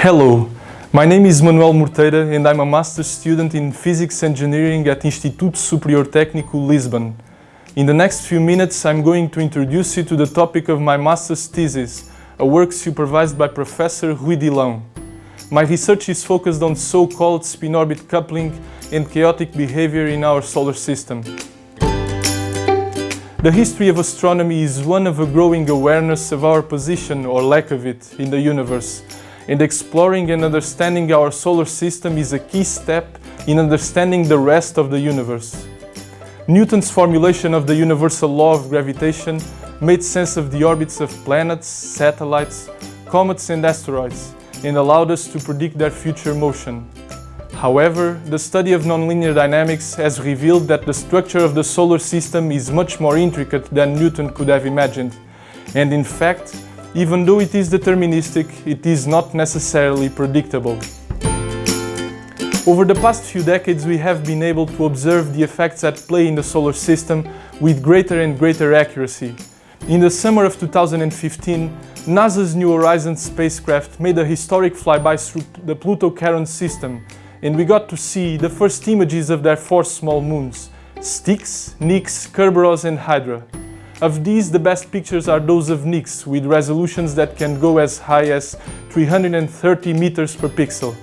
Hello, my name is Manuel Morteira and I'm a master's student in Physics Engineering at Instituto Superior Técnico Lisbon. In the next few minutes I'm going to introduce you to the topic of my master's thesis, a work supervised by Professor Rui Dilão. My research is focused on so-called spin-orbit coupling and chaotic behavior in our solar system. The history of astronomy is one of a growing awareness of our position or lack of it in the universe, and exploring and understanding our solar system is a key step in understanding the rest of the universe. Newton's formulation of the universal law of gravitation made sense of the orbits of planets, satellites, comets and asteroids, and allowed us to predict their future motion. However, the study of nonlinear dynamics has revealed that the structure of the solar system is much more intricate than Newton could have imagined, and in fact, even though it is deterministic, it is not necessarily predictable. Over the past few decades, we have been able to observe the effects at play in the solar system with greater and greater accuracy. In the summer of 2015, NASA's New Horizons spacecraft made a historic flyby through the Pluto-Charon system, and we got to see the first images of their 4 small moons, Styx, Nix, Kerberos and Hydra. Of these, the best pictures are those of Nix, with resolutions that can go as high as 330 meters per pixel.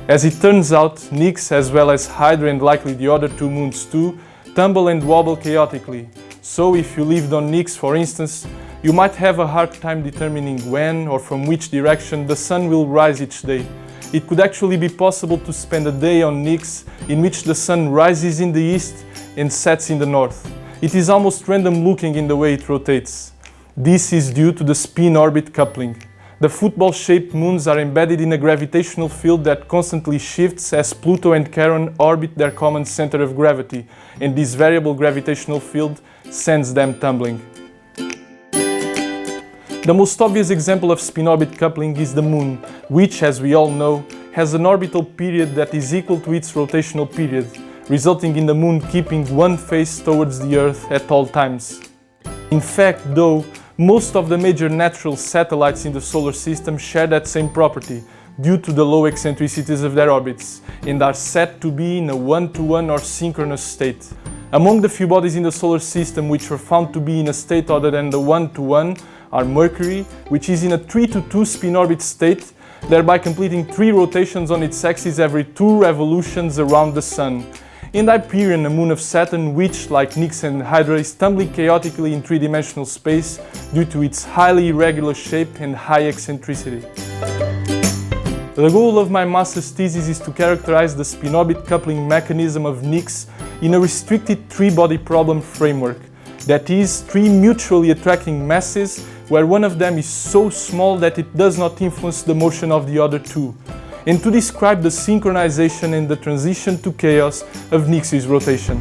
As it turns out, Nix, as well as Hydra and likely the other 2 moons too, tumble and wobble chaotically. So if you lived on Nix, for instance, you might have a hard time determining when or from which direction the sun will rise each day. It could actually be possible to spend a day on Nix in which the sun rises in the east and sets in the north. It is almost random looking in the way it rotates. This is due to the spin-orbit coupling. The football-shaped moons are embedded in a gravitational field that constantly shifts as Pluto and Charon orbit their common center of gravity, and this variable gravitational field sends them tumbling. The most obvious example of spin-orbit coupling is the Moon, which, as we all know, has an orbital period that is equal to its rotational period, resulting in the Moon keeping one face towards the Earth at all times. In fact, though, most of the major natural satellites in the solar system share that same property due to the low eccentricities of their orbits and are said to be in a one-to-one or synchronous state. Among the few bodies in the solar system which were found to be in a state other than the one-to-one are Mercury, which is in a 3-to-2 spin-orbit state, thereby completing 3 rotations on its axis every 2 revolutions around the Sun, and Hyperion, a moon of Saturn, which, like Nix and Hydra, is tumbling chaotically in 3-dimensional space due to its highly irregular shape and high eccentricity. The goal of my master's thesis is to characterize the spin-orbit coupling mechanism of Nix in a restricted 3-body problem framework, that is, 3 mutually attracting masses where one of them is so small that it does not influence the motion of the other 2, and to describe the synchronization and the transition to chaos of Nix's rotation.